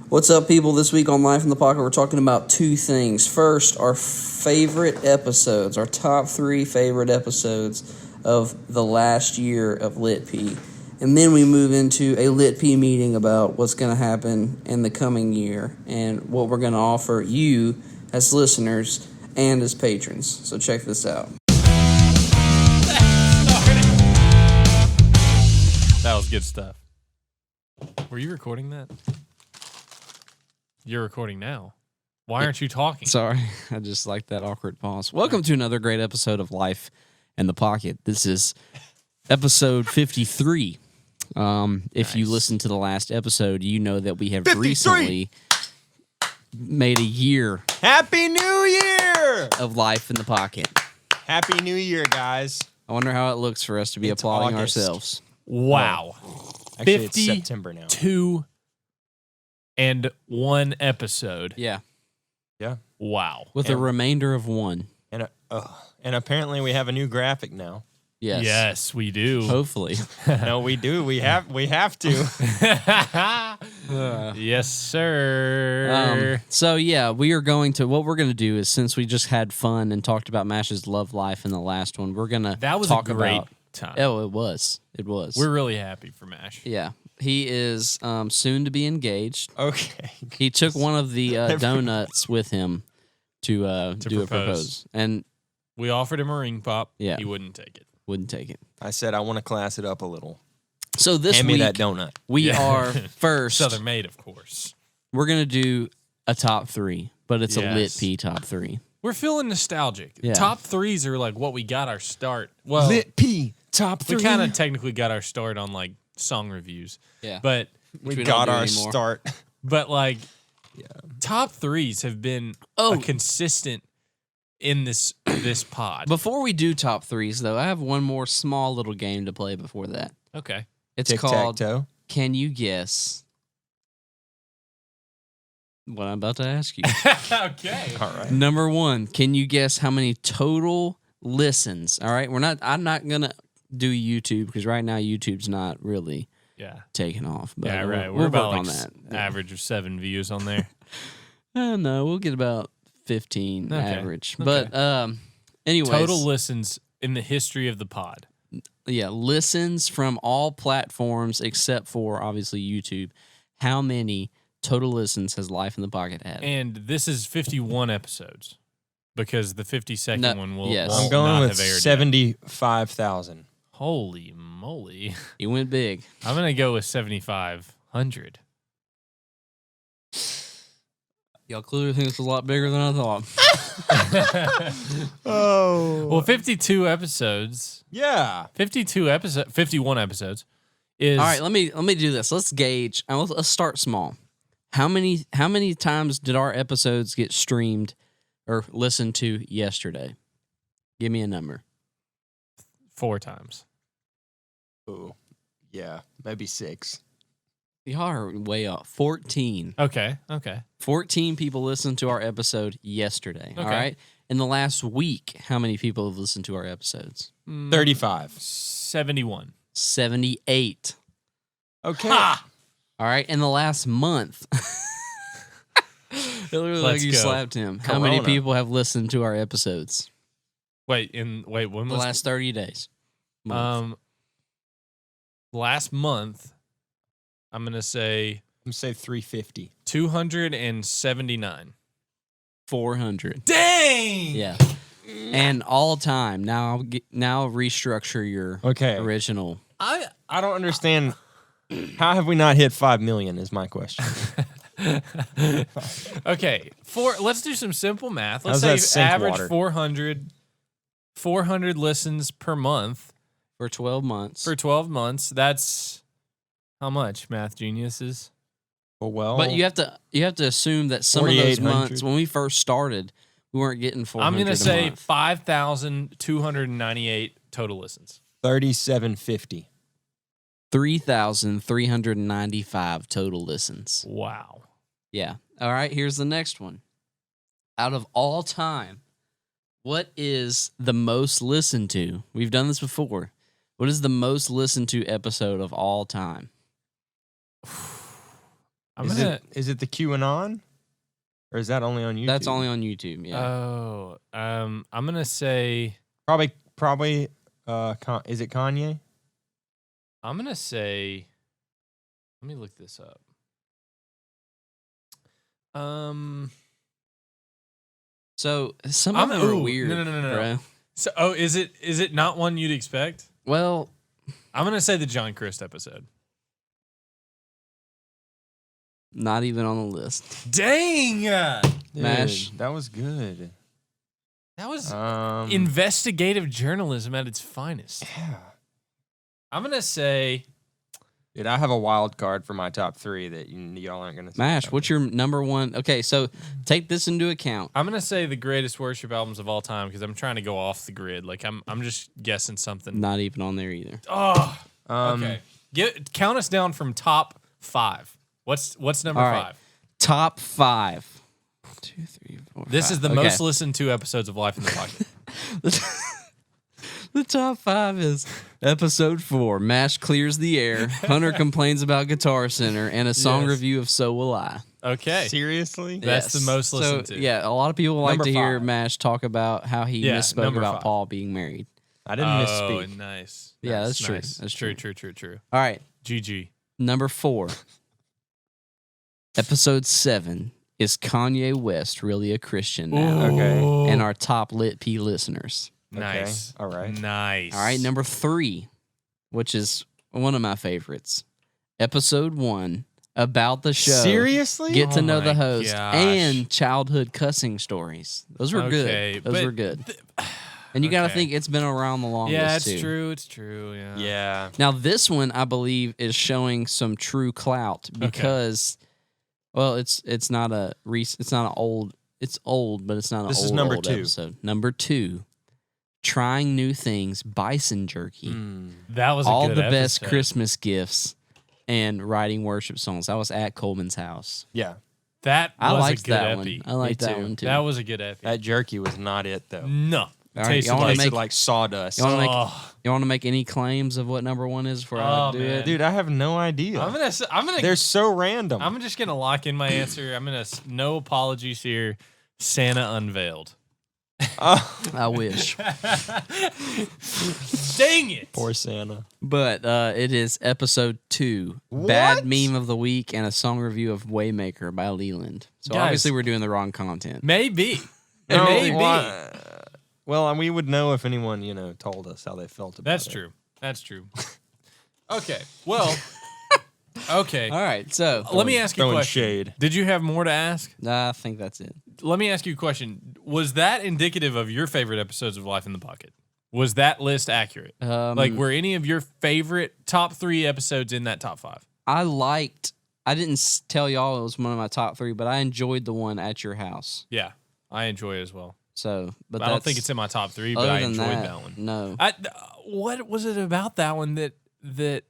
What's up, people? This week on Life in the Pocket, we're talking about two things. First, our favorite episodes, our top 3 favorite episodes of the last year of LITP. And then we move into a LITP meeting about what's going to happen in the coming year and what we're going to offer you as listeners and as patrons. So check this out. That was good stuff. Were you recording that? You're recording now. Why aren't you talking? Sorry, I just like that awkward pause. Welcome to another great episode of Life in the Pocket. This is episode 53. If you listened to the last episode, you know that we have 53. recently made a year Happy New Year! of Life in the Pocket. Happy New Year, guys. I wonder how it looks for us to be It's applauding August. ourselves. Wow. Actually, it's September now. 2 and 1 episode. Yeah, Yeah. Wow. with a remainder of one. And apparently we have a new graphic now. Yes. Yes, we do. Hopefully. No, we do. We have to. Yes, sir. So yeah, what we're going to do is, since we just had fun and talked about Mash's love life in the last one, we're going to That was talk a great about time. Oh, it was. We're really happy for Mash. Yeah. He is soon to be engaged. Okay. He took one of the donuts with him to do a propose. And We offered him a ring pop. Yeah. He wouldn't take it. wouldn't take it. I said I want to class it up a little. So this Hand week, me that donut. we Yeah. are first. Southern made, of course. We're going to do a top 3, but it's a Yes. LITP top 3. We're feeling nostalgic. Yeah. Top 3s are like what we got our start. Well, Lit P top 3. we kind of technically got our start on like song reviews. Yeah. But we we got don't do our anymore. start. like top 3s have been a consistent in this pod. Before we do top 3s, though, I have one more small little game to play before that. Okay. It's called Tic-tac-toe. Can You Guess What I'm about to ask you? Okay. All right. Number 1, can you guess how many total listens? All right, I'm not gonna do YouTube because right now YouTube's not really Yeah. taking off. But Yeah, right. We'll We're about work like on that. average of 7 views on there. No, we'll get about 15 Okay. average. Okay. But anyways, Total listens in the history of the pod. yeah, listens from all platforms except for obviously YouTube. How many total listens has Life in the Pocket had? And this is 51 episodes because the 52nd No, one will yes. won't I'm going not with have aired yet. 75,000. Holy moly. He went big. I'm going to go with 7,500. Y'all clearly think it's a lot bigger than I thought. Oh. Well, 52 episodes. Yeah. 51 episodes is All right, let me do this. Let's gauge. Let's start small. How many times did our episodes get streamed or listened to yesterday? Give me a number. 4 times. Ooh. Yeah. Maybe 6. Y'all are way off. 14. Okay. 14 people listened to our episode yesterday. All Okay. right. In the last week, how many people have listened to our episodes? 35. 71. 78. Okay. Ha! All right. In the last month. It literally like Let's you go. slapped him. How many Corona. people have listened to our episodes? When The was last 30 days. Month. last month? I'm going to say I'm going to say 350. 279. 400. Dang! Yeah. And all time. Now restructure your Okay. original. I don't understand. How have we not hit 5 million is my question. Okay, let's do some simple math. Let's How's that say sink average water? 400 listens per month For 12 months. for 12 months. That's how much, math geniuses? Well, But you have to assume that some of those 4,800. months when we first started, we weren't getting 400 I'm going to a say month. 5,298 total listens. 3,750. 3,395 total listens. Wow. Yeah. All right, here's the next one. Out of all time, what is the most listened to? We've done this before. What is the most listened to episode of all time? Is it the QAnon? Or is that only on YouTube? That's only on YouTube. Yeah. Oh, I'm gonna say. Probably. Is it Kanye? I'm gonna say. Let me look this up. So some of them are weird. No. Bro. So, is it not one you'd expect? Well, I'm gonna say the John Christ episode. not even on the list. Dang! Dude, Mash. that was good. That was investigative journalism at its finest. Yeah. I'm gonna say. Dude, I have a wild card for my top 3 that y'all aren't gonna say. Mash, what's your number one? Okay, so take this into account. I'm gonna say the greatest worship albums of all time because I'm trying to go off the grid. Like I'm just guessing something. Not even on there either. Oh, okay. Count us down from top 5. What's number All right. 5? Top 5. 2, 3, 4. This 5. is the Okay. most listened to episodes of Life in the Pocket. The top 5 is episode 4. Mash clears the air. Hunter complains about Guitar Center, and a song Yes. review of So Will I. Okay, Seriously? That's the most listened so, to. Yeah, a lot of people like Number to hear 5. Mash talk about how he Yeah, misspoke number about 5. Paul being married. I didn't misspeak. Nice. Yeah, Nice, that's true. nice. That's true. All right, GG. number 4. Episode 7. Is Kanye West really a Christian now? Okay. And our top LITP listeners. Nice. Okay, all right. Nice. All right, number 3, which is one of my favorites. Episode 1, about the show. Seriously? Get to Oh know the my host gosh. and childhood cussing stories. Those were Okay, good. Those but were good. And you got to okay. think it's been around the longest Yeah, it's too. true. It's true. Yeah. Yeah. Now this one, I believe, is showing some true clout because, well, it's not a it's not an old. It's old, but it's not an This old, is number old 2. episode. Number 2, trying new things, bison jerky, That was a all good the best episode. Christmas gifts, and writing worship songs. That was at Coleman's house. Yeah. That I was liked a good that epi. one. I liked Me that too. one too. That was a good epi. That jerky was not it, though. No. All right, Tasted y'all wanna like Tasted make- like sawdust. You want to make Oh. you want to make any claims of what number 1 is before I Oh, do man. it? Dude, I have no idea. I'm gonna. They're so random. I'm just gonna lock in my answer. I'm gonna. No apologies here. Santa unveiled. Oh, I wish. Dang it! poor Santa. But it is episode 2, What? Bad Meme of the Week, and a song review of Waymaker by Leland. So Guys. obviously we're doing the wrong content. Maybe. No, Maybe. Well, we would know if anyone, told us how they felt about That's it. true. That's true. Okay. Well. Okay. All right, so Let me ask you a Throwing question. shade. Did you have more to ask? I think that's it. Let me ask you a question. Was that indicative of your favorite episodes of Life in the Pocket? Was that list accurate? Like, were any of your favorite top 3 episodes in that top 5? I didn't tell y'all it was one of my top 3, but I enjoyed the one at your house. Yeah, I enjoy it as well. So, but I don't think it's in my top 3, but other I than enjoyed that one. No. What was it about that one that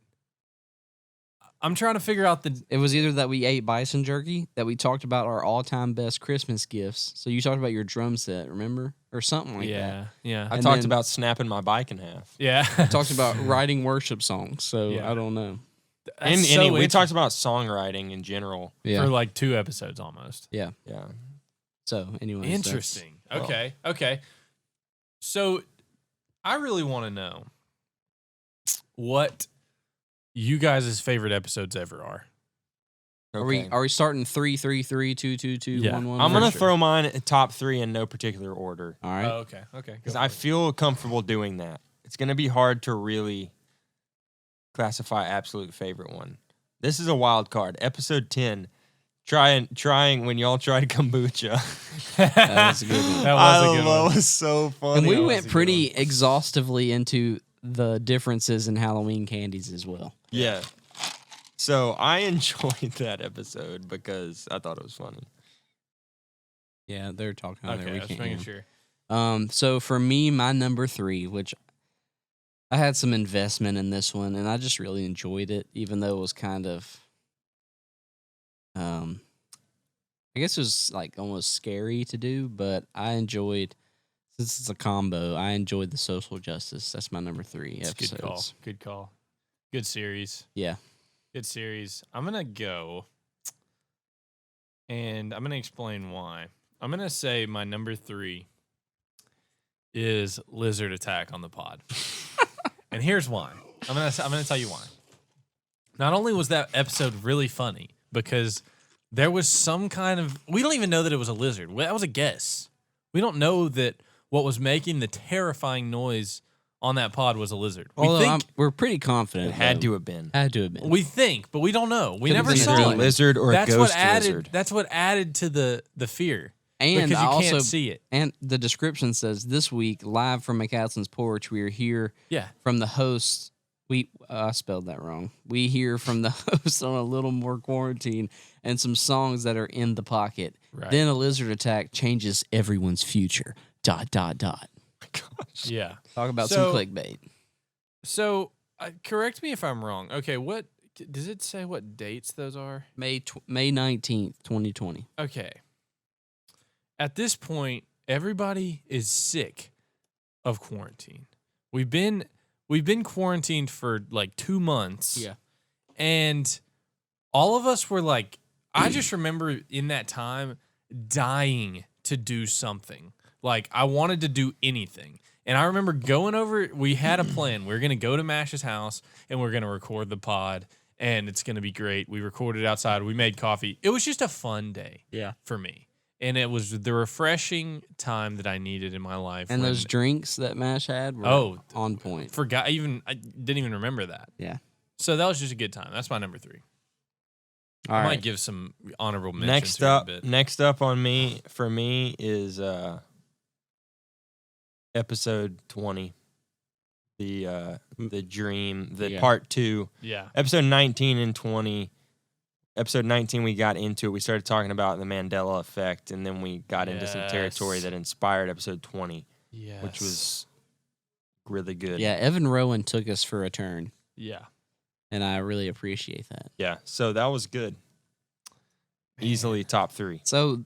I'm trying to figure out the. It was either that we ate bison jerky, that we talked about our all-time best Christmas gifts. So you talked about your drum set, remember? Or something like that. Yeah, yeah, I And talked then- about snapping my bike in half. yeah. Talked about writing worship songs. So Yeah. I don't know. And That's so we inter- talked about songwriting in general. Yeah. for like 2 episodes almost. Yeah. Yeah. So anyway. Interesting. well. Okay. So I really want to know what you guys' favorite episodes ever are. Okay. Are we starting 3, 3, 3, 2, 2, 2, Yeah. 1, 1? I'm gonna sure. throw mine at top 3 in no particular order All right. Oh, okay. because I feel comfortable doing that. It's gonna be hard to really classify absolute favorite one. This is a wild card. Episode 10. Trying when y'all tried kombucha. That was a good one. That was a good That one. was so funny. And we That was went a good pretty exhaustively into the differences in Halloween candies as well. Yeah. So I enjoyed that episode because I thought it was funny. Yeah, they're talking on Okay, there. I We was can't. making hear 'em. sure. So for me, my number 3, which I had some investment in this one, and I just really enjoyed it, even though it was kind of, I guess it was like almost scary to do, but I enjoyed, since it's a combo, I enjoyed the social justice. That's my number 3 It's a episodes. good call. Good call. Good series. Yeah. Good series. I'm gonna go. and I'm going to explain why. I'm going to say my number 3 is lizard attack on the pod. And here's why. I'm going to tell you why. Not only was that episode really funny because there was some kind of, we don't even know that it was a lizard. That was a guess. We don't know that what was making the terrifying noise on that pod was a lizard. We're pretty confident. It had to have been. Had to have been. We think, but we don't know. We Could have never been saw a it. lizard or a ghost lizard. That's what added to the fear. And because you also, can't see it. And the description says, this week, live from McCaslin's porch, we are here from the host. I spelled that wrong. We hear from the host on a little more quarantine and some songs that are in the pocket. Right. Then a lizard attack changes everyone's future. ... Gosh. Yeah. Talk about some clickbait. So, correct me if I'm wrong. Okay, what does it say what dates those are? May 19th, 2020. Okay. At this point, everybody is sick of quarantine. We've been quarantined for like 2 months. Yeah. And all of us were like, I just remember in that time dying to do something. Like, I wanted to do anything. And I remember going over, we had a plan. We were going to go to Mash's house, and we're going to record the pod, and it's going to be great. We recorded outside. We made coffee. It was just a fun day for me. And it was the refreshing time that I needed in my life. And those drinks that Mash had were on point. I didn't even remember that. Yeah. So that was just a good time. That's my number 3. I might give some honorable mentions Next up for me is episode 20, the dream, part 2. Yeah. Episode 19 and 20. Episode 19, we got into it. We started talking about the Mandela effect, and then we got into some territory that inspired episode 20, which was really good. Yeah, Evan Rowan took us for a turn. Yeah. And I really appreciate that. Yeah, so that was good. Easily top 3. So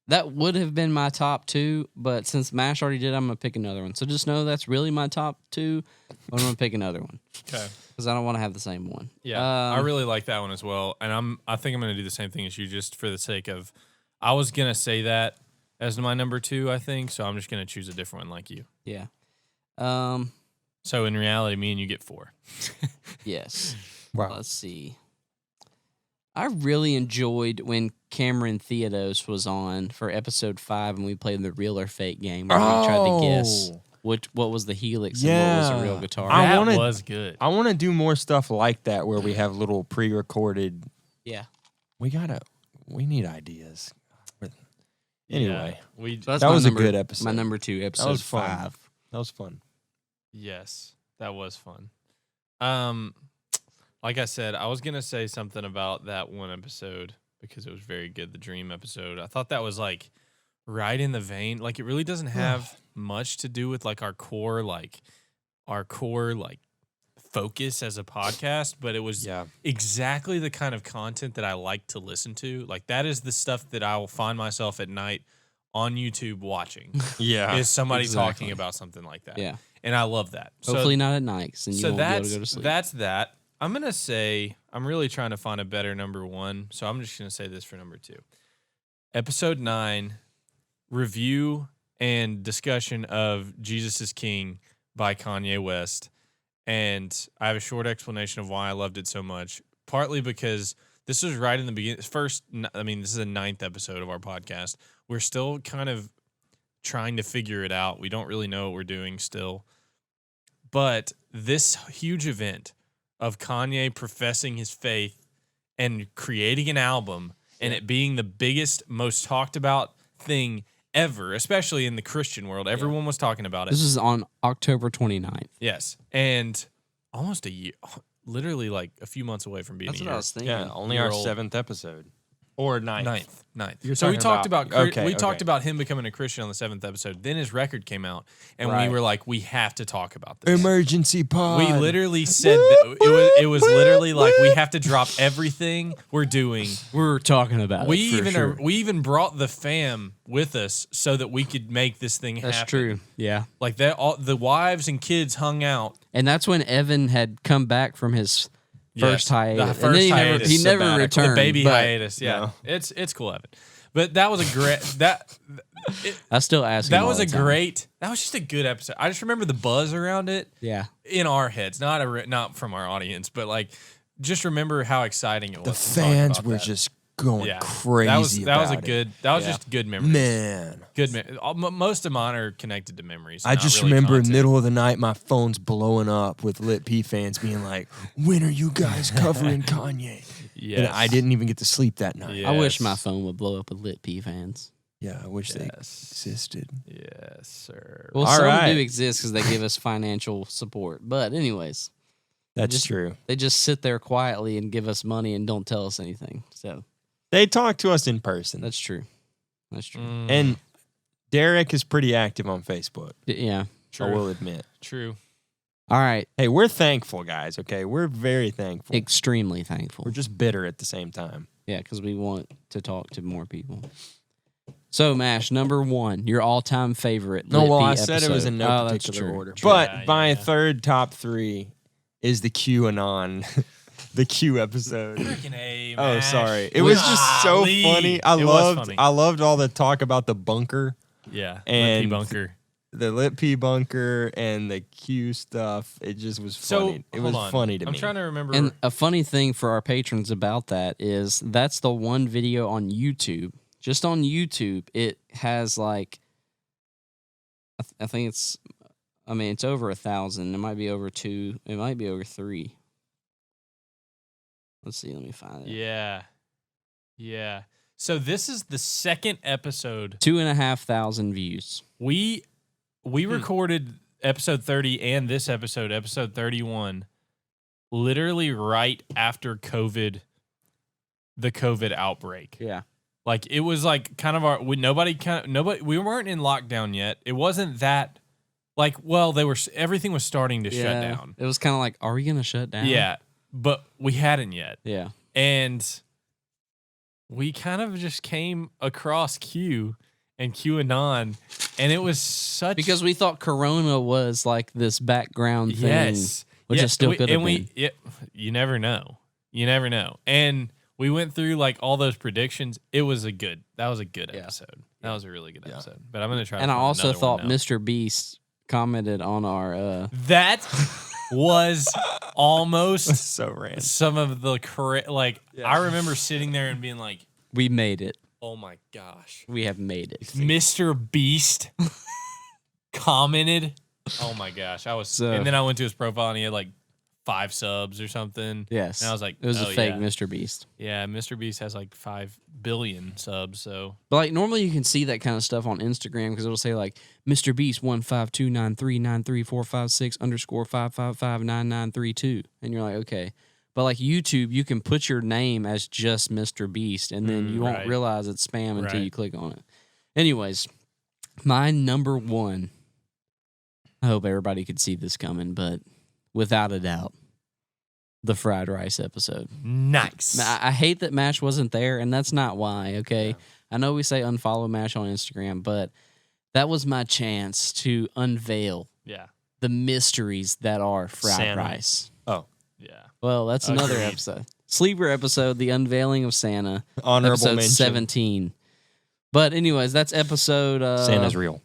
that would have been my top 2, but since Mash already did, I'm going to pick another one. So just know that's really my top 2, but I'm going to pick another one. Okay. Because I don't want to have the same one. Yeah, I really like that one as well. And I think I'm going to do the same thing as you just for the sake of, I was going to say that as my number 2, I think. So I'm just going to choose a different one like you. Yeah. So in reality, me and you get 4. Yes. Wow. Let's see. I really enjoyed when Cameron Theodos was on for episode 5 and we played the real or fake game where we tried to guess what was the helix and what was the real guitar. That was good. I want to do more stuff like that where we have little pre-recorded. Yeah. We need ideas. Anyway, So that was a good episode. My number 2, episode that was fun. 5. That was fun. Yes, that was fun. Like I said, I was going to say something about that one episode because it was very good, the dream episode. I thought that was like right in the vein. Like it really doesn't have much to do with like our core focus as a podcast, but it was exactly the kind of content that I like to listen to. Like that is the stuff that I will find myself at night on YouTube watching. Is somebody talking about something like that. Yeah. And I love that. Hopefully not at night, and you won't be able to go to sleep. That's that. I'm going to say, I'm really trying to find a better number 1, so I'm just going to say this for number 2. Episode 9, review and discussion of Jesus is King by Kanye West. And I have a short explanation of why I loved it so much. Partly because this was right in the beginning. This is the 9th episode of our podcast. We're still kind of trying to figure it out. We don't really know what we're doing still. But this huge event of Kanye professing his faith and creating an album and it being the biggest, most talked about thing ever, especially in the Christian world. Everyone was talking about it. This is on October 29th. Yes. And almost a year, literally like a few months away from being That's a what year. I was thinking. Yeah, only our 7th episode. Or 9th. Ninth. So we talked about talked about him becoming a Christian on the 7th episode. Then his record came out, and we were like, we have to talk about this. Emergency pod. We literally said that it was literally like we have to drop everything we're doing. We're talking about We even brought the fam with us so that we could make this thing happen. That's true. Yeah. Like that, all the wives and kids hung out. And that's when Evan had come back from his first hiatus. The first and then hiatus. he never sabbatical. returned. The baby but hiatus. Yeah, No. it's cool, Evan. But that was a great I still ask him that all was the a time. great. That was just a good episode. I just remember the buzz around it Yeah. in our heads, not from our audience, but like just remember how exciting it was. The to talk fans about were that. just going Yeah. crazy. That was a about it. good. That was Yeah. just good memories. Man. Good. Most of mine are connected to memories. I not just really remember in the content. middle of the night, my phone's blowing up with LitP fans being like, "When are you guys covering Kanye?" Yes. And I didn't even get to sleep that night. Yeah. I wish Yes. my phone would blow up with LitP fans. Yeah, I wish they Yes. existed. Yes, sir. Well, All some right. do exist because they give us financial support. But anyways, That's just- true. they just sit there quietly and give us money and don't tell us anything. So They talk to us in person. that's true. That's true. And Derek is pretty active on Facebook. Yeah. true. I will admit. True. All right. Hey, we're thankful, guys, okay? We're very thankful. Extremely thankful. We're just bitter at the same time. Yeah, because we want to talk to more people. So, Mash, number one, your all-time favorite. No, well, LitP I said it was in no episode. Oh, that's particular true. order. True. But Yeah, my yeah. third top three is the QAnon, the Q episode. Freaking A, Oh, Mash. sorry. It was just so Golly. funny. It was funny. I loved all the talk about the bunker, Yeah. and- And bunker. the LitP bunker, and the Q stuff. It just was So funny. It hold was on. funny to I'm me. trying to remember. And a funny thing for our patrons about that is that's the one video on YouTube. Just on YouTube, it has like, I think it's, I mean, it's over 1,000. It might be over 2. It might be over 3. Let's see. Let me find it. Yeah. Yeah. So this is the second episode 2,500 views. we recorded episode 30 and this episode 31, literally right after the COVID outbreak. Yeah. Like it was like kind of we weren't in lockdown yet. It wasn't that like, well, everything was starting to shut down. It was kind of like, are we going to shut down? Yeah, but we hadn't yet. Yeah. And we kind of just came across Q and QAnon, and it was such Because we thought Corona was like this background thing. yes, which yeah, it still could have been. You never know. You never know. And we went through like all those predictions. That was a good Yeah. episode. That was a really good episode. But I'm gonna try. And to I find also another thought one now. Mr. Beast commented on our That was almost so random. some of the correct. Like I remember sitting there and being like, we made it. "Oh my gosh, We have made it. Mr. Beast commented." Oh my gosh, I was. So- and then I went to his profile and he had like 5 subs or something. Yes. And I was like, it was oh, a fake yeah. Mr. Beast. Yeah, Mr. Beast has like 5 billion subs. So But like normally you can see that kind of stuff on Instagram because it'll say like Mr. Beast 152939345 underscore 5559932. And you're like, okay. But like YouTube, you can put your name as just Mr. Beast and then you won't right. realize it's spam until Right. you click on it. Anyways, my number one. I hope everybody could see this coming, but without a doubt, the fried rice episode. nice. Now, I hate that Mash wasn't there, and that's not why, okay? I know we say unfollow Mash on Instagram, but that was my chance to unveil Yeah. the mysteries that are fried Santa. rice. Oh, Yeah. Well, that's another Agreed. episode. Sleeper episode, The Unveiling of Santa, honorable episode mention. 17. But anyways, that's episode... Santa's real.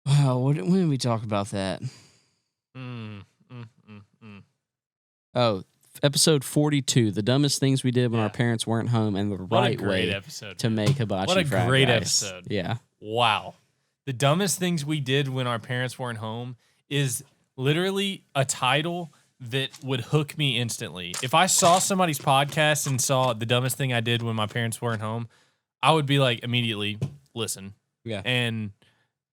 Wow, when did we talk about that? Mm. Oh, episode 42, the dumbest things we did when Yeah. our parents weren't home and the What right a great way episode. to make hibachi What a fried great rice. episode. Yeah. Wow. The dumbest things we did when our parents weren't home is literally a title that would hook me instantly. If I saw somebody's podcast and saw the dumbest thing I did when my parents weren't home, I would be like immediately listen. Yeah. And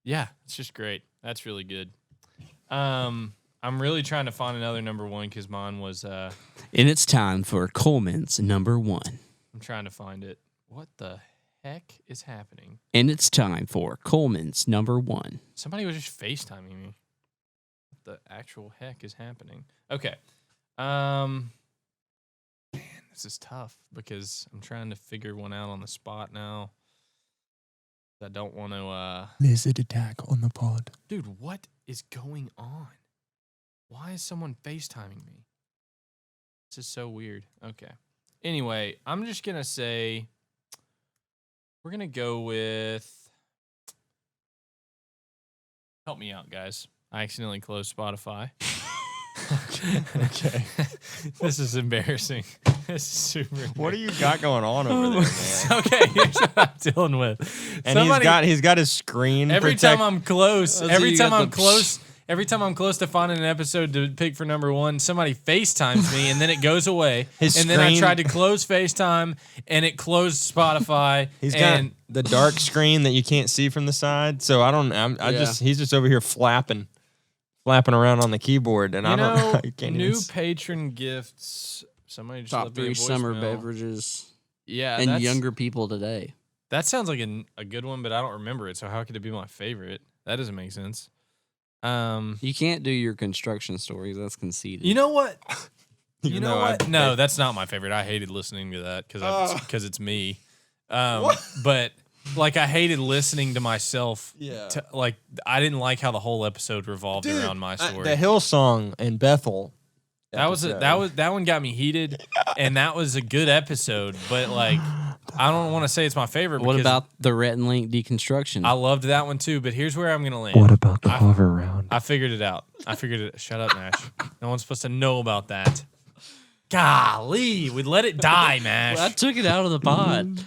yeah, it's just great. That's really good. I'm really trying to find another number one because mine was And it's time for Coleman's number one. I'm trying to find it. What the heck is happening? And it's time for Coleman's number one. Somebody was just FaceTiming me. What the actual heck is happening? Okay. Man, this is tough because I'm trying to figure one out on the spot now. I don't want to Lizard attack on the pod. Dude, what is going on? Why is someone FaceTiming me? This is so weird. Okay. Anyway, I'm just going to say we're going to go with. Help me out, guys. I accidentally closed Spotify. Okay. This is embarrassing. This is super embarrassing. What do you got going on over there, man? Okay, here's what I'm dealing with. And he's got his screen. Every time I'm close, Oh, so every you time got I'm the- close, every time I'm close to finding an episode to pick for number one, somebody FaceTimes me and then it goes away. His and then I screen- tried to close FaceTime and it closed Spotify. He's got and the dark screen that you can't see from the side. So I don't. He's just over here flapping around on the keyboard, and you I don't. know, I can't new even. patron gifts. Somebody just Top left me a 3 summer voicemail. beverages Yeah, and that's- younger people today. That sounds like a good one, but I don't remember it. So how could it be my favorite? That doesn't make sense. You can't do your construction stories. That's conceited. You know what? You Even know though what? I- No, that's not my favorite. I hated listening to that because it's me. But like I hated listening to myself. Yeah. Like I didn't like how the whole episode revolved around my story. The Hillsong and Bethel. episode. that one got me heated, and that was a good episode. But like, I don't want to say it's my favorite. What because about the Rhett and Link deconstruction? I loved that one too. But here's where I'm gonna land. What about the hover round? I figured it out. Shut up, Nash. No one's supposed to know about that. Golly, we'd let it die, Mash. I took it out of the pod.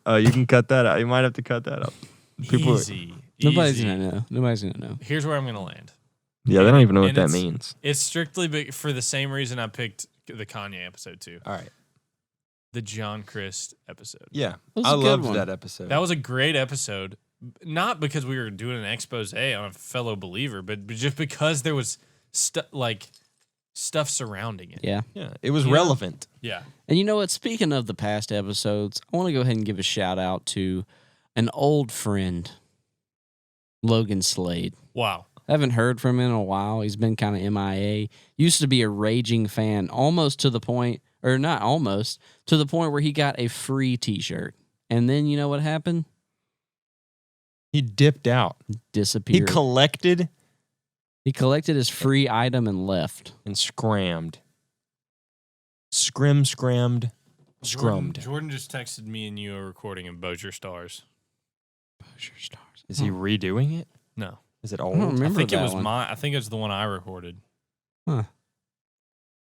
You can cut that out. You might have to cut that out. People, Easy. Nobody's Easy. gonna know. Nobody's gonna know. Here's where I'm gonna land. yeah, they don't even know what And that it's- means. It's strictly for the same reason I picked the Kanye episode too. All right. The John Christ episode. Yeah, was I a good loved one. that episode. That was a great episode. Not because we were doing an expose on a fellow believer, but just because there was stuff surrounding it. Yeah. yeah, it was Yeah. relevant. Yeah. And you know what? Speaking of the past episodes, I want to go ahead and give a shout out to an old friend, Logan Slade. Wow. I haven't heard from him in a while. He's been kind of MIA. Used to be a raging fan, almost to the point, or not almost, to the point where he got a free T-shirt. And then you know what happened? He dipped out. He Disappeared. collected He collected his free item and left. and scrammed. Scrammed. Scrummed. Jordan just texted me and you a recording of Bozier Stars. Bozier Stars. Is he redoing it? No. Is it I old? don't remember I think it that was one. I think it was the one I recorded.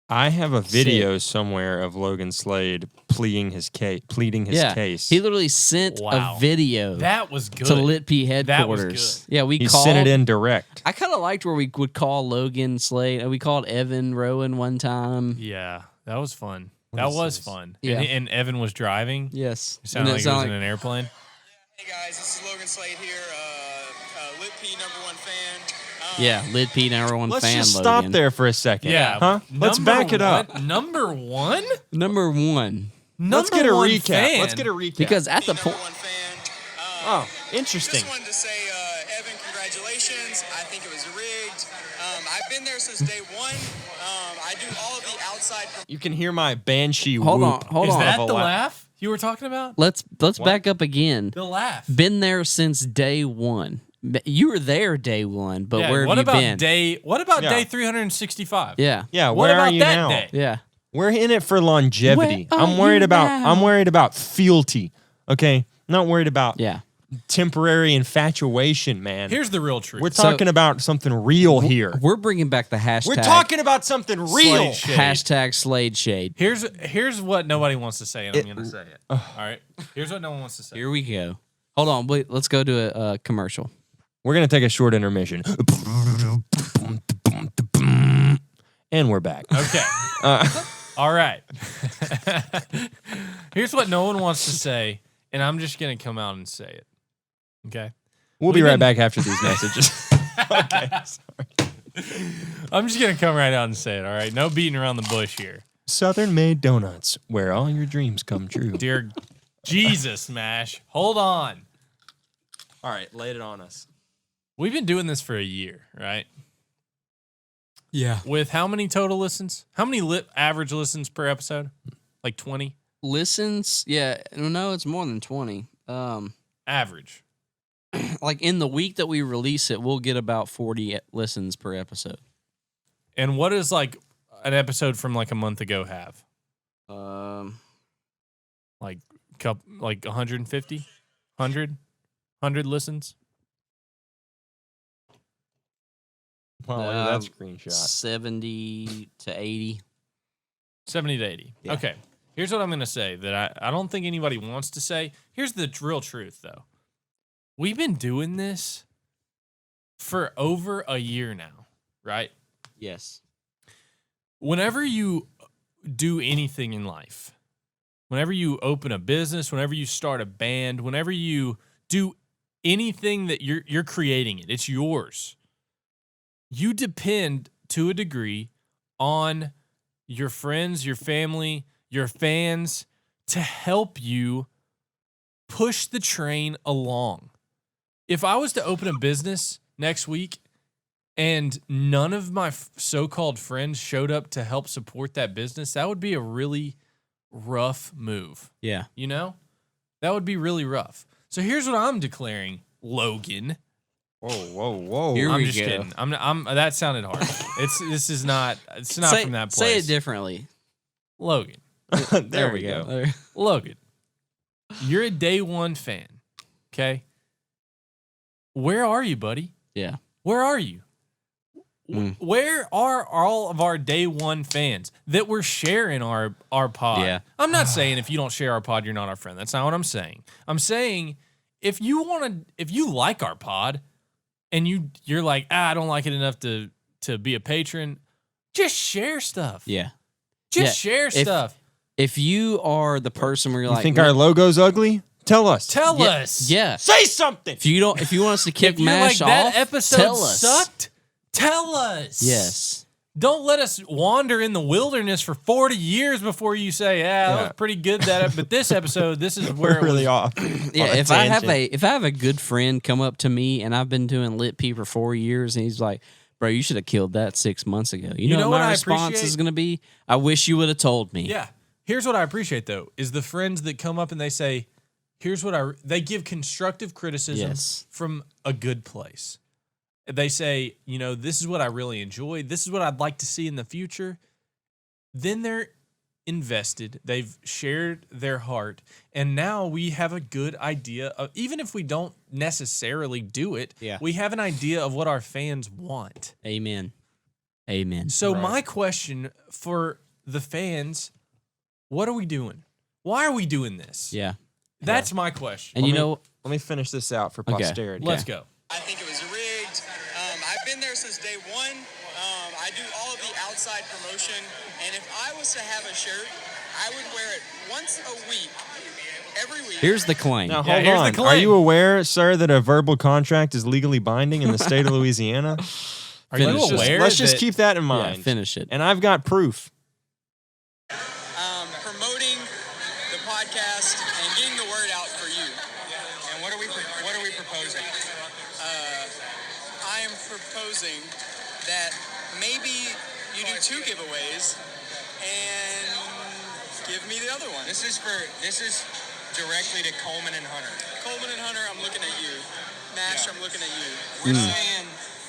I have a video somewhere of Logan Slade pleading his case. He literally sent Wow. a video That was good. to LITP That was headquarters. good. Yeah, we He called. sent it in direct. I kind of liked where we would call Logan Slade. We called Evan Rowan one time. Yeah, that was fun. What That is was this? fun. Yeah. And Evan was driving. Yes. It sounded And like he was in an airplane. Hey guys, this is Logan Slade here, LitP #1 fan. yeah, LITP #1 Let's fan. just Logan. stop there for a second. Yeah. Huh? Let's back it up. Number one? Number one. Let's get a Number one recap. fan. Let's get a recap. Because at the #1 point, fan. Oh, interesting. Just wanted to say, Evan, congratulations. I think it was rigged. I've been there since day one. I do all of the outside. You can hear my banshee Hold whoop. on, hold Is on. that Of the a laugh you were talking about? let's back up again. The laugh. Been there since day one. You were there day one, but Yeah, where have what you about been? Yeah. day 365? Yeah, Yeah, What where about are you that now? day? yeah. We're in it for longevity. Where are I'm worried you about now? I'm worried about fealty. Okay? Not worried about Yeah. temporary infatuation, man. Here's the real truth. We're talking about something real here. We're bringing back the hashtag. We're talking about something real. Slade shade. hashtag Slade Shade. Here's what nobody wants to say, and I'm going to say it. All right? Here's what no one wants to say. Here we go. Hold on, wait. Let's go to a commercial. We're going to take a short intermission. And we're back. Okay. All right. Here's what no one wants to say, and I'm just going to come out and say it. Okay? We'll be We've right been- back after these messages. Okay. I'm just going to come right out and say it, all right? No beating around the bush here. Southern Made Donuts, where all your dreams come true. Dear Jesus, Mash. Hold on. All right, lay it on us. We've been doing this for a year, right? Yeah. With how many total listens? How many average listens per episode? Like 20? Listens, yeah. No, it's more than 20. Average. Like in the week that we release it, we'll get about 40 listens per episode. And what does like an episode from like a month ago have? Like 150, 100 listens. Wow, look at that screenshot. 70 to 80. 70 to 80. Yeah. Okay. Here's what I'm going to say that I don't think anybody wants to say. Here's the real truth, though. We've been doing this for over a year now, right? Yes. Whenever you do anything in life, whenever you open a business, whenever you start a band, whenever you do anything that you're creating it's yours. You depend to a degree on your friends, your family, your fans to help you push the train along. If I was to open a business next week and none of my so-called friends showed up to help support that business, that would be a really rough move. Yeah. You know? That would be really rough. So here's what I'm declaring, Logan. Whoa. Here I'm we just go. kidding. I'm that sounded harsh. It's not Say, from that place. say it differently. Logan. there we go. There. Logan. You're a day one fan. Okay? Where are you, buddy? Yeah. Where are you? Where are all of our day one fans that we're sharing our pod? Yeah. I'm not saying if you don't share our pod, you're not our friend. That's not what I'm saying. I'm saying if you like our pod and you're like, I don't like it enough to be a patron, just share stuff. Yeah. Just share stuff. If you are the person where you're You like, think our logo's ugly? Tell us. Tell us. Yeah. Say something. If you want us to kick If you're MASH like, that off, episode tell us. sucked, tell us. Yes. Don't let us wander in the wilderness for 40 years before you say, that was pretty good. But this episode, this is where We're it really was. off. Yeah, on a if I have tangent. a good friend come up to me and I've been doing LITP for 4 years and he's like, bro, you should have killed that 6 months ago. You know what my I response appreciate? is going to be? I wish you would have told me. Yeah. Here's what I appreciate, though, is the friends that come up and they say, they give constructive criticism Yes. from a good place. They say, this is what I really enjoy. This is what I'd like to see in the future. Then they're invested. They've shared their heart. And now we have a good idea of, even if we don't necessarily do it, we have an idea of what our fans want. Amen. So my question for the fans, what are we doing? Why are we doing this? Yeah. That's my question. And Let me finish this out for Okay. posterity. Let's go. I think it was rigged. I've been there since day one. I do all of the outside promotion, and if I was to have a shirt, I would wear it once a week, every week. here's the claim. Now, Yeah, hold here's the on. claim. Are you aware, sir, that a verbal contract is legally binding in the state of Louisiana? Are you Finish this. aware? Let's just that- keep that in Yeah, mind. finish it. And I've got proof. Promoting the podcast and getting the word out for you. And what are we proposing? I am proposing that maybe you do 2 giveaways and give me the other one. This is directly to Coleman and Hunter. Coleman and Hunter, I'm looking at you. Nash, I'm looking at you.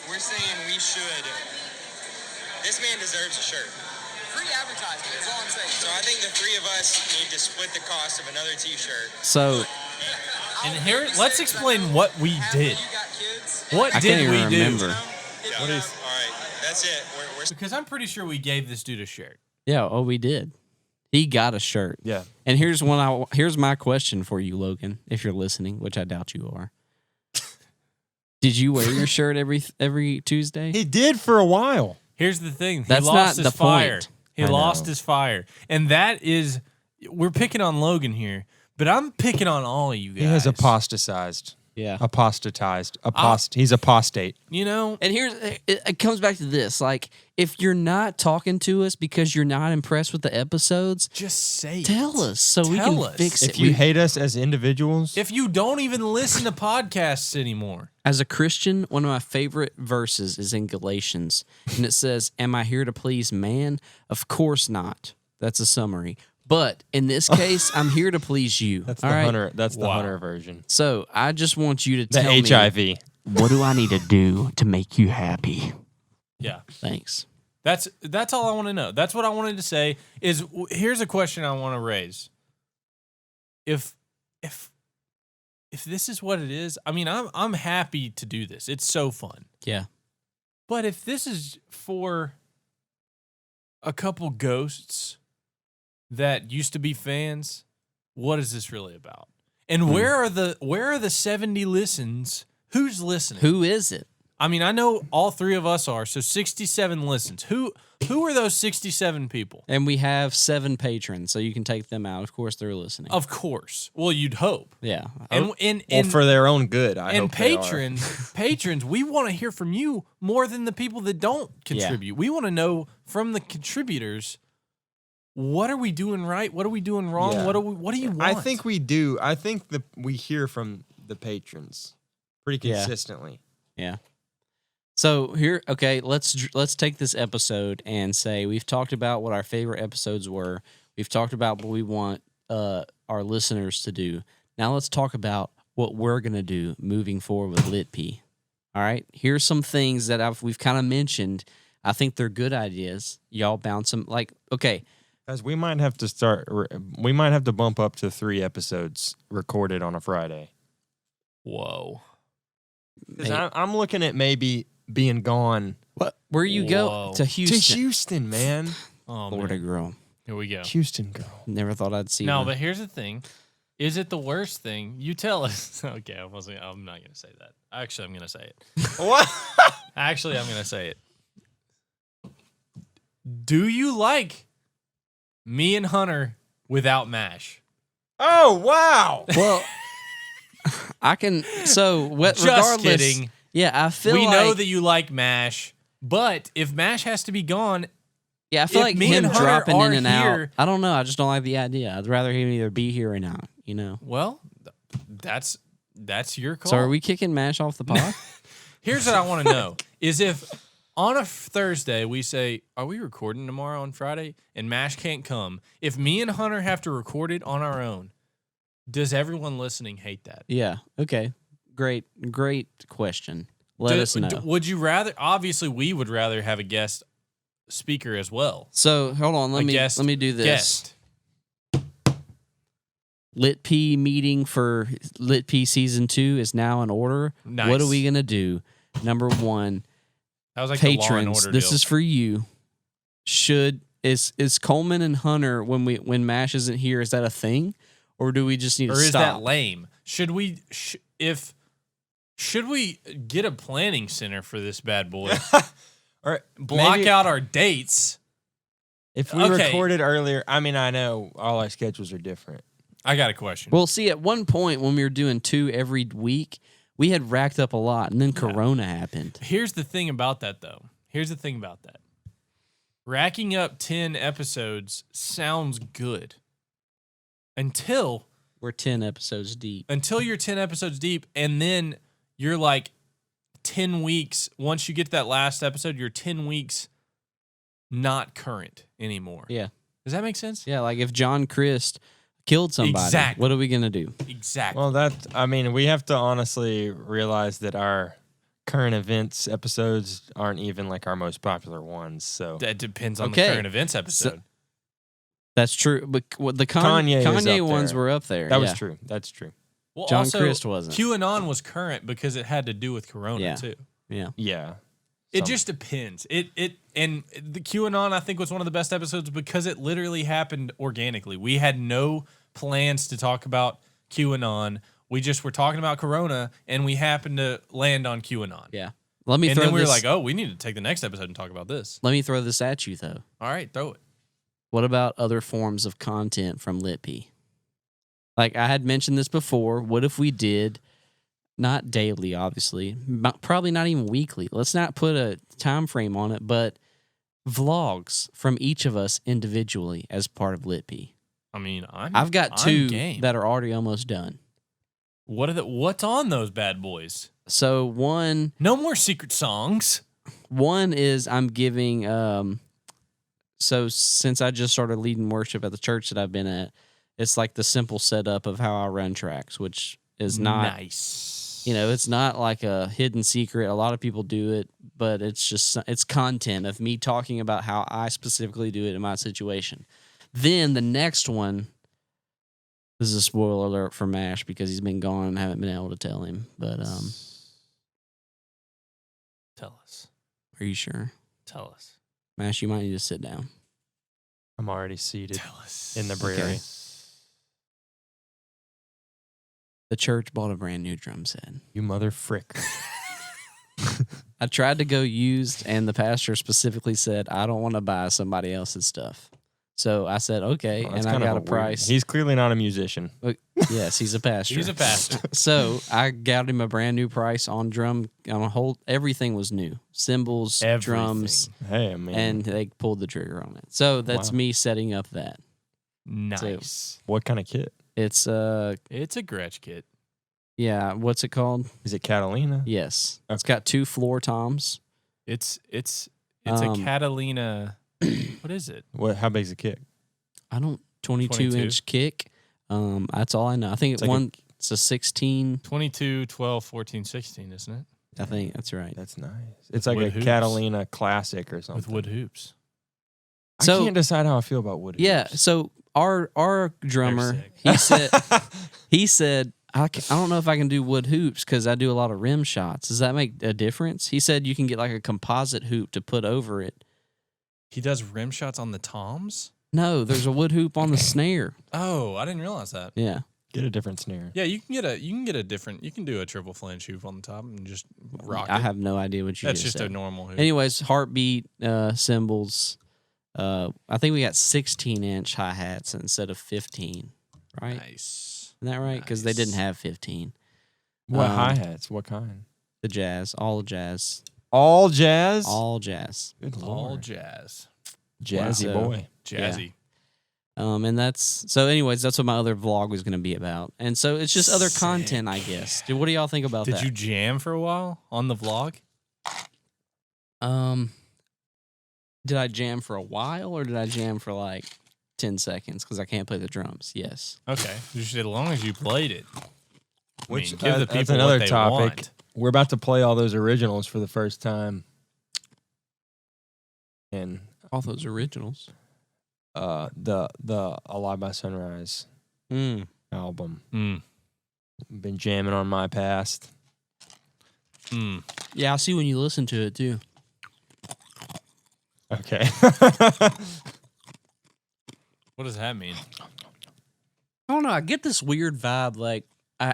We're saying we should. This man deserves a shirt. Free advertisement, that's all I'm saying. So I think the 3 of us need to split the cost of another t-shirt. So And here, let's explain what we did. You got kids? What I did can't we even do? remember. Yeah. All right, that's it. We're Because I'm pretty sure we gave this dude a shirt. yeah, we did. He got a shirt. Yeah. And here's my question for you, Logan, if you're listening, which I doubt you are. Did you wear your shirt every Tuesday? He did for a while. Here's the thing. He That's lost not his the fire. point. He I lost know. his fire. And that is, we're picking on Logan here, but I'm picking on all of you guys. He has apostatized. Yeah. Apostatized. He's apostate. You know, And it comes back to this. Like, if you're not talking to us because you're not impressed with the episodes, just say tell it. us so we Tell can us. fix it. If you hate us as individuals, If you don't even listen to podcasts anymore. As a Christian, one of my favorite verses is in Galatians, and it says, "Am I here to please man? Of course not." That's a summary. But in this case, I'm here to please you. that's All the right? Hunter. That's the Wow. Hunter version. So I just want you to The tell HIV. me, what do I need to do to make you happy? Yeah. Thanks. That's all I want to know. That's what I wanted to say. Here's a question I want to raise. If this is what it is, I mean, I'm happy to do this. It's so fun. Yeah. But if this is for a couple ghosts that used to be fans, what is this really about? And where are the 70 listens? Who's listening? Who is it? I mean, I know all three of us are, so 67 listens. Who are those 67 people? And we have 7 patrons, so you can take them out. Of course, they're listening. Of course. Well, you'd hope. Yeah. And for their own good, I and hope they are. patrons, we want to hear from you more than the people that don't contribute. We want to know from the contributors, what are we doing right? What are we doing wrong? Yeah. What do you want? I think we do. I think we hear from the patrons pretty consistently. Yeah. So here, okay, let's take this episode and say we've talked about what our favorite episodes were. We've talked about what we want our listeners to do. Now let's talk about what we're gonna do moving forward with LITP. All right, here's some things that we've kind of mentioned. I think they're good ideas. Y'all bounce them. Like, okay, Guys, we might have to bump up to 3 episodes recorded on a Friday. Whoa. Because I'm looking at maybe being gone where you go Whoa. to Houston? to Houston, man. Oh, Florida man. girl. Here we go. Houston girl. Never thought I'd see. No, her. but here's the thing. Is it the worst thing? You tell us. Okay, I'm not going to say that. Actually, I'm going to say it. What? Actually, I'm going to say it. Do you like me and Hunter without MASH? Oh, wow. Well, I can. So, Just regardless, kidding. yeah, I feel We like, know that you like MASH, but if MASH has to be gone, yeah, I feel if like me him and Hunter dropping in are and out. here- I don't know. I just don't like the idea. I'd rather him either be here or not. You know. well, that's your call. So, are we kicking Mash off the pod? Here's what I want to know: is if on a Thursday we say, "Are we recording tomorrow on Friday?" and MASH can't come, if me and Hunter have to record it on our own, does everyone listening hate that? Yeah. Okay. Great question. Let us know. Would you rather? Obviously, we would rather have a guest speaker as well. So hold on. Let me do this. Guest. LitP meeting for LitP season 2 is now in order. Nice. What are we gonna do? Number 1, That was like the Law and patrons. Order This deal. is for you. Is Coleman and Hunter when Mash isn't here? Is that a thing, or do we just need or to is stop? that lame? Should we get a planning center for this bad boy? Or Block maybe out our dates. if we Okay. recorded earlier. I mean, I know all our schedules are different. I got a question. Well, see, at one point when we were doing 2 every week, we had racked up a lot, and then Corona happened. Here's the thing about that, though. Racking up 10 episodes sounds good until We're 10 episodes deep. you're 10 episodes deep, and then you're like 10 weeks. Once you get to that last episode, you're 10 weeks not current anymore. Yeah. Does that make sense? Yeah, like if John Christ killed somebody, Exactly. what are we gonna do? Exactly. Well, we have to honestly realize that our current events episodes aren't even like our most popular ones. So that depends on Okay. the current events episode. That's true. But the Kanye is Kanye up ones there. were up there. that was yeah. true. That's true. Well, John also, Christ wasn't. QAnon was current because it had to do with Corona Yeah. too. Yeah. Yeah. It just depends. And the QAnon I think was one of the best episodes because it literally happened organically. We had no plans to talk about QAnon. We just were talking about Corona, and we happened to land on QAnon. Yeah. Let me And throw then we were this. like, oh, we need to take the next episode and talk about this. Let me throw this at you though. All right, throw it. What about other forms of content from LitP? Like I had mentioned this before. What if we did, not daily, obviously, probably not even weekly. Let's not put a time frame on it, but vlogs from each of us individually as part of LitP. I mean, I've got 2 game. that are already almost done. What's on those bad boys? So one No more secret songs. is I'm giving so since I just started leading worship at the church that I've been at, it's like the simple setup of how I run tracks, which is not nice. it's not like a hidden secret. A lot of people do it, but it's content of me talking about how I specifically do it in my situation. Then the next one, this is a spoiler alert for Mash because he's been gone and I haven't been able to tell him. But Tell us. are you sure? Tell us. Mash, you might need to sit down. I'm already seated Tell us. in the brewery. Okay. The church bought a brand new drum set. You mother frick. I tried to go used, and the pastor specifically said, I don't want to buy somebody else's stuff. So I said, okay, Well, that's and I kind of got a weird- price. He's clearly not a musician. Yes, he's a pastor. He's a pastor. So I got him a brand new price on drum. On a whole, everything was new. Cymbals, drums, Hey, I mean, and they pulled the trigger on it. So that's Wow. me setting up that. Nice. what kind of kit? It's It's a Gretsch kit. yeah, what's it called? Is it Catalina? Yes. It's got 2 floor toms. It's a Um, Catalina. What is it? How big's the kit? I don't 22-inch kick. That's all I know. I think It's like it's a 16. 22, 12, 14, 16, isn't it? I think that's right. That's nice. It's like wood a hoops. Catalina classic or something. With wood hoops. I So- can't decide how I feel about wood Yeah, hoops. so our drummer, sick. he said I don't know if I can do wood hoops because I do a lot of rim shots. Does that make a difference? He said you can get like a composite hoop to put over it. He does rim shots on the toms? No, there's a wood hoop on the snare. Oh, I didn't realize that. Yeah. Get a different snare. Yeah, you can get a different. You can do a triple flange hoop on the top and just rock I it. have no idea what you That's just just said. a normal hoop. Anyways, heartbeat, cymbals. I think we got 16-inch hi-hats instead of 15, right? Nice. Isn't that right? Because they didn't Nice. have 15. What Um, hi-hats? What kind? The jazz, all jazz, All jazz? all jazz. Good All Lord. jazz. Jazzy Wow. boy. Jazzy. And that's so. Anyways, that's what my other vlog was going to be about. And so it's just other content, I guess. Dude, what do y'all think about Did that? you jam for a while on the vlog? Did I jam for a while or did I jam for like 10 seconds because I can't play the drums? Yes. Okay. You should, as long as you played it. Which give the that's people another what they topic. want. We're about to play all those originals for the first time. And All those originals. the Alive by Sunrise album. Mm. Been jamming on My Past. Mm. Yeah, I see when you listen to it too. Okay. What does that mean? I don't know. I get this weird vibe. Like I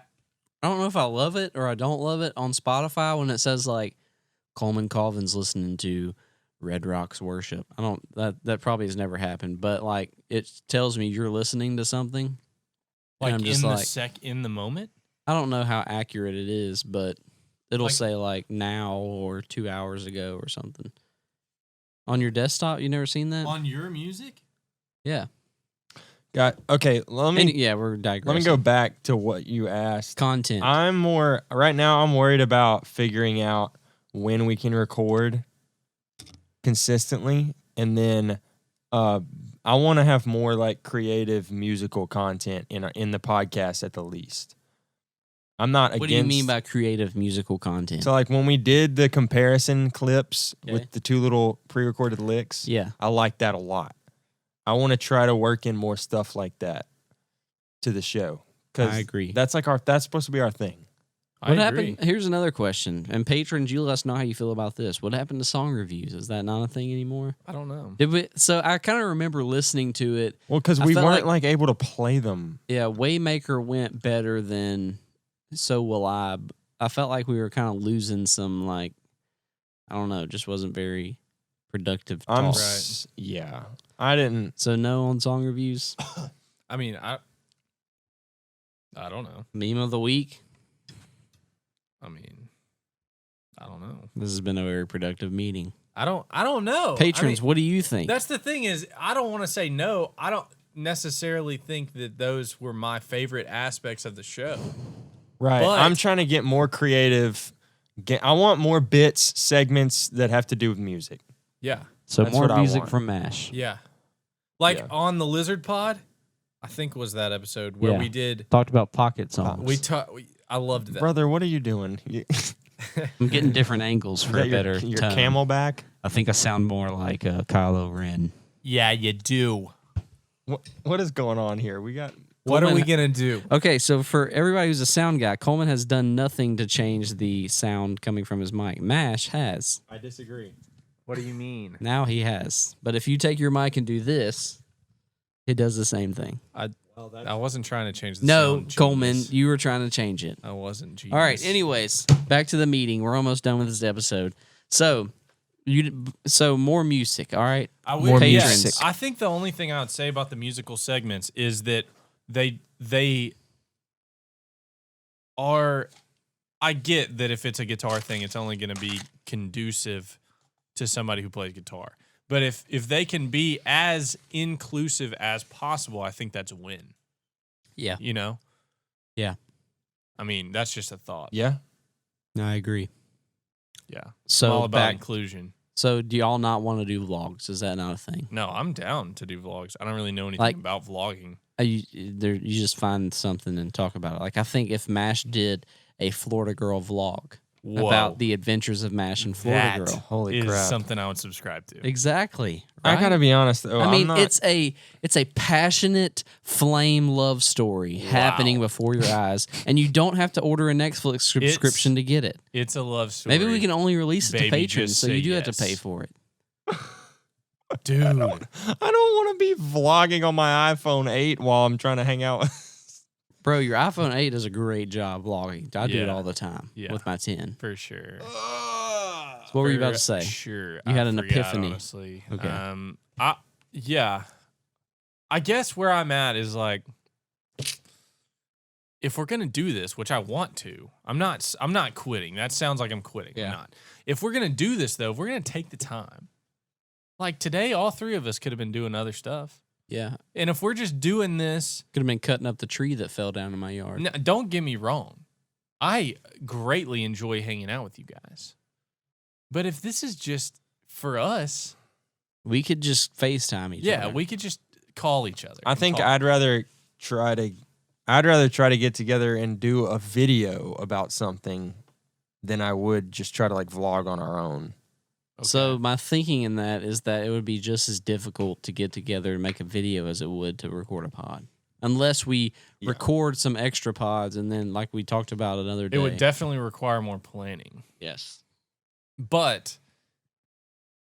don't know if I love it or I don't love it on Spotify when it says like Coleman Colvin's listening to Red Rocks Worship. I don't that probably has never happened, but like it tells me you're listening to something. And Like I'm in just the in the moment? I don't know how accurate it is, but it'll Like- say like now or 2 hours ago or something. On your desktop, you never seen that? On your music? Yeah. Okay, Yeah, we're digressing. let me go back to what you asked. Content. I'm worried about figuring out when we can record consistently, and then I want to have more like creative musical content in the podcast at the least. I'm not What against. do you mean by creative musical content? So like when we did the comparison clips Okay. with the 2 little pre-recorded licks, Yeah. I like that a lot. I want to try to work in more stuff like that to the show. I agree. That's supposed to be our thing. What happened? Here's another question. And patrons, you let us know how you feel about this. What happened to song reviews? Is that not a thing anymore? I don't know. So I kind of remember listening to it. Well, because I we felt weren't like able to play them. Yeah, Waymaker went better than So Will I. I felt like we were kind of losing some, like, I don't know, just wasn't very productive talk. Yeah. I didn't. So no on song reviews. I mean, I don't know. Meme of the week. I mean, I don't know. This has been a very productive meeting. I don't know. Patrons, I mean, what do you think? that's the thing is, I don't want to say no. I don't necessarily think that those were my favorite aspects of the show. Right. But- I'm trying to get more creative. I want more bits, segments that have to do with music. Yeah. So That's more what I music want. from MASH. Yeah. Like Yeah. on the Lizard Pod, I think was that episode where Yeah. we did Talked about pocket songs. we talked I loved that. Brother, what are you doing? I'm getting different angles for a better your tone. Camelback? I think I sound more like Kylo Ren. Yeah, you do. What is going on here? We got What are Coleman- we gonna do? Okay, so for everybody who's a sound guy, Coleman has done nothing to change the sound coming from his mic. Mash has. I disagree. What do you mean? Now he has. But if you take your mic and do this, it does the same thing. I wasn't trying to change the No, sound. Coleman, Genius. you were trying to change it. I wasn't. Genius. All right. Anyways, back to the meeting. We're almost done with this episode. So, more music. All right. More patrons. music. I think the only thing I would say about the musical segments is that they are. I get that if it's a guitar thing, it's only going to be conducive to somebody who plays guitar. But if they can be as inclusive as possible, I think that's a win. Yeah. You know? Yeah. I mean, that's just a thought. Yeah. No, I agree. Yeah. So I'm all about back. inclusion. So do y'all not want to do vlogs? Is that not a thing? No, I'm down to do vlogs. I don't really know anything Like- about vlogging. You just find something and talk about it. Like I think if Mash did a Florida Girl vlog Whoa. about the adventures of Mash and Florida That Girl. Holy is crap. something I would subscribe to. Exactly. I right? gotta be honest though. I mean, I'm not, it's a passionate flame love story happening before your eyes, and you don't have to order a Netflix subscription to get it. It's a love story. Maybe we can only release it to Baby, patrons, just so say you do have yes. to pay for it. Dude. I don't want to be vlogging on my iPhone 8 while I'm trying to hang out. Bro, your iPhone 8 does a great job vlogging. I do it Yeah. all the time with my 10. For sure. So what were you about to say? Sure. You had an forgot, epiphany. Honestly. Okay. I guess where I'm at is like, if we're gonna do this, which I want to, I'm not quitting. That sounds like I'm quitting. Yeah. I'm not. If we're gonna do this though, if we're gonna take the time, like today, all three of us could have been doing other stuff. Yeah. And if we're just doing this, Could have been cutting up the tree that fell down in my yard. no, don't get me wrong. I greatly enjoy hanging out with you guys. But if this is just for us, We could just FaceTime each other. we could just call each other. I think I'd rather try to get together and do a video about something than I would just try to like vlog on our own. So my thinking in that is that it would be just as difficult to get together and make a video as it would to record a pod. Unless we record some extra pods and then, like we talked about another day. it would definitely require more planning. Yes. But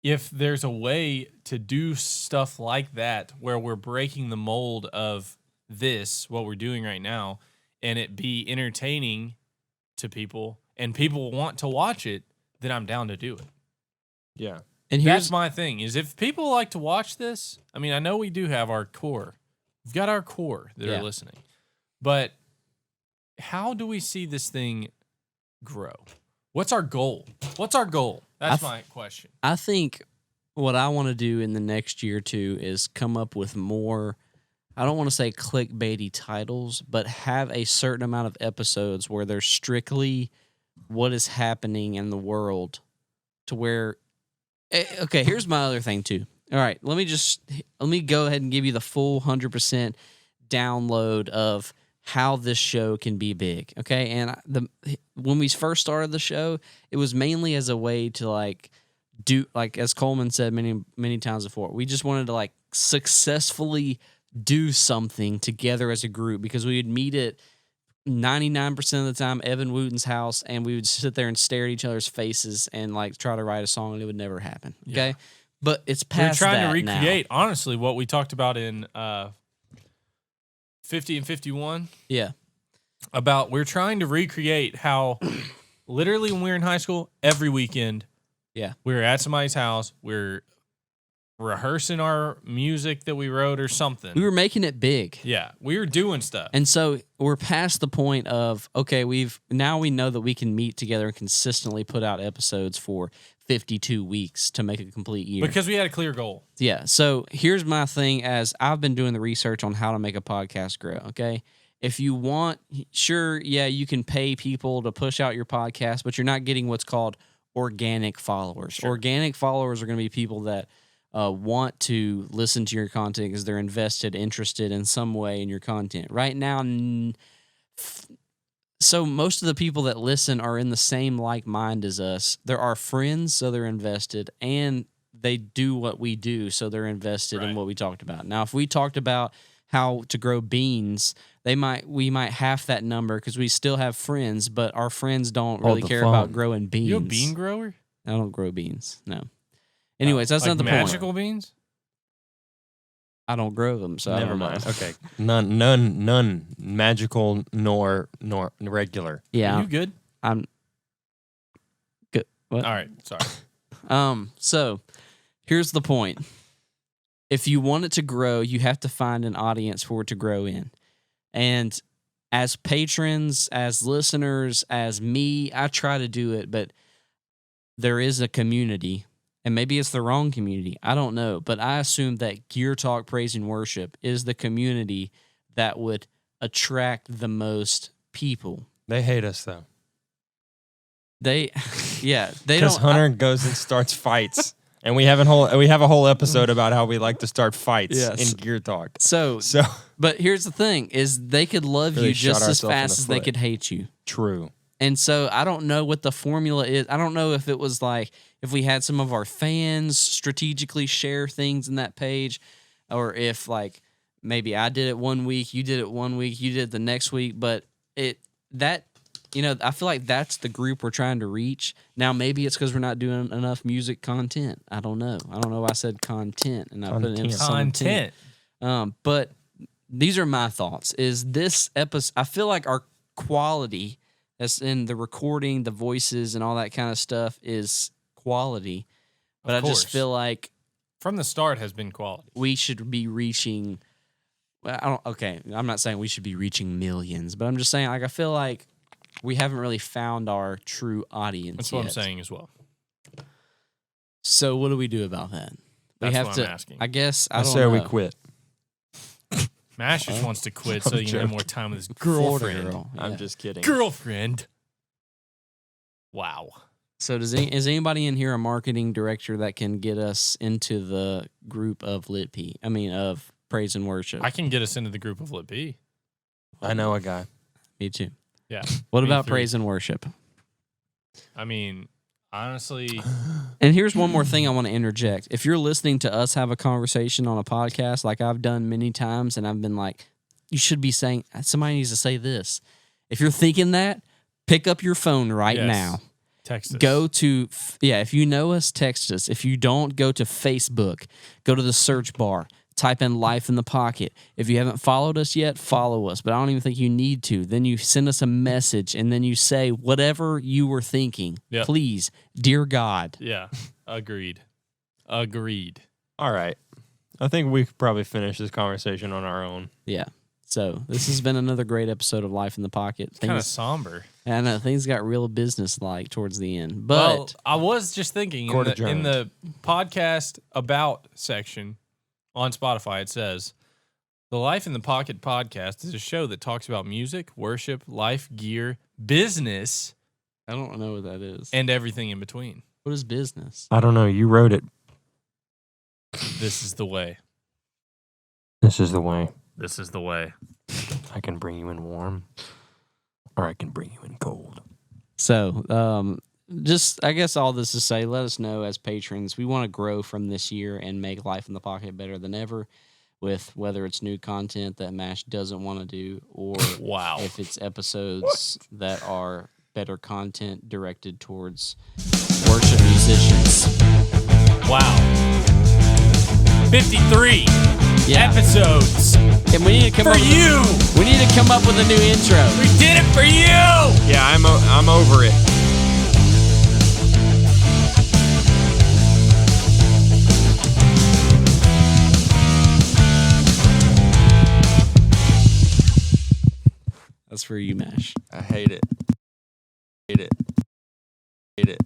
if there's a way to do stuff like that where we're breaking the mold of this, what we're doing right now, and it be entertaining to people and people want to watch it, then I'm down to do it. Yeah. And That's my thing, is if people like to watch this, I mean, I know we do have our core. We've got our core that are listening. But how do we see this thing grow? What's our goal? That's my question. I think what I want to do in the next year or two is come up with more, I don't want to say clickbaity titles, but have a certain amount of episodes where they're strictly what is happening in the world to where, okay, here's my other thing too. All right, let me go ahead and give you the full 100% download of how this show can be big. Okay, and when we first started the show, it was mainly as a way to do as Coleman said many times before. We just wanted to successfully do something together as a group because we would meet at 99% of the time Evan Wooten's house, and we would sit there and stare at each other's faces and try to write a song, and it would never happen. Okay. Yeah. But it's We're past trying to that recreate, now. honestly, what we talked about in 50 and 51 Yeah. about we're trying to recreate how literally when we were in high school, every weekend, Yeah. we were at somebody's house, we're rehearsing our music that we wrote or something. We were making it big. Yeah, we were doing stuff. And so we're past the point of, okay, we know that we can meet together and consistently put out episodes for 52 weeks to make a complete year. Because we had a clear goal. Yeah. So here's my thing as I've been doing the research on how to make a podcast grow. Okay. If you want, sure, yeah, you can pay people to push out your podcast, but you're not getting what's called organic followers. Sure. Organic followers are going to be people that want to listen to your content because they're interested in some way in your content. Right now, so most of the people that listen are in the same like mind as us. They're our friends, so they're invested, and they do what we do, so they're invested in what we talked about. Now, if we talked about how to grow beans, we might half that number because we still have friends, but our friends don't really care about growing beans. You a bean grower? I don't grow beans. No. Anyways, that's not the point. Magical beans? I don't grow them, so Never I don't mind. know. Okay, none magical nor regular. Yeah, Are you good? I'm good. What? All right. Sorry. So here's the point. If you want it to grow, you have to find an audience for it to grow in. And as patrons, as listeners, as me, I try to do it, but there is a community, and maybe it's the wrong community. I don't know, but I assume that Gear Talk, Praise, and Worship is the community that would attract the most people. They hate us though. They don't. Because Hunter goes and starts fights, and we have a whole episode about how we like to start fights in Gear Talk. So, but here's the thing: is they could love Really you just shot as ourselves in fast the as they foot. could hate you. True. And so I don't know what the formula is. I don't know if it was like if we had some of our fans strategically share things in that page, or if like maybe I did it one week, you did it one week, you did it the next week. But I feel like that's the group we're trying to reach. Now maybe it's because we're not doing enough music content. I don't know. Why I said content and I put it in Content. But these are my thoughts. Is this episode? I feel like our quality, that's in the recording, the voices, and all that kind of stuff, is quality. But I just feel like from the start has been quality. we should be reaching. Well, I'm not saying we should be reaching millions, but I'm just saying like I feel like we haven't really found our true audience. That's what yet. I'm saying as well. So what do we do about that? That's we have what to. I'm asking. I guess I don't say know. we quit. Mash just wants to quit so he can have more time with his Florida girlfriend. girl. I'm Yeah. just kidding. Girlfriend. Wow. So is anybody in here a marketing director that can get us into the group of LITP? I mean, of Praise and Worship. I can get us into the group of LITP. I know a guy. Me too. Yeah. What Me about three. Praise and Worship? I mean, honestly, And here's one more thing I want to interject. If you're listening to us have a conversation on a podcast, like I've done many times, and I've been like, you should be saying, somebody needs to say this. If you're thinking that, pick up your phone right yes. now. Text us. Go to, if you know us, text us. If you don't, go to Facebook. Go to the search bar. Type in Life in the Pocket. If you haven't followed us yet, follow us. But I don't even think you need to. Then you send us a message, and then you say whatever you were thinking. Yep. Please, dear God. Yeah. Agreed. All right. I think we could probably finish this conversation on our own. Yeah. So this has been another great episode of Life in the Pocket. Kind of somber. I know things got real business-like towards the end. But Well, I was just thinking in the podcast about section on Spotify, it says, the Life in the Pocket podcast is a show that talks about music, worship, life, gear, business, I don't know what that is. and everything in between. What is business? I don't know. You wrote it. This is the way. This is the way. This is the way. I can bring you in warm, or I can bring you in cold. So, just I guess all this to say, let us know as patrons. We want to grow from this year and make Life in the Pocket better than ever, with whether it's new content that MASH doesn't want to do, or Wow. if it's episodes that are better content directed towards worship musicians. Wow. 53 episodes And we need to come for up you. We need to come up with a new intro. We did it for you. Yeah, I'm over it. That's for you, MASH. I hate it. Hate it. Hate it.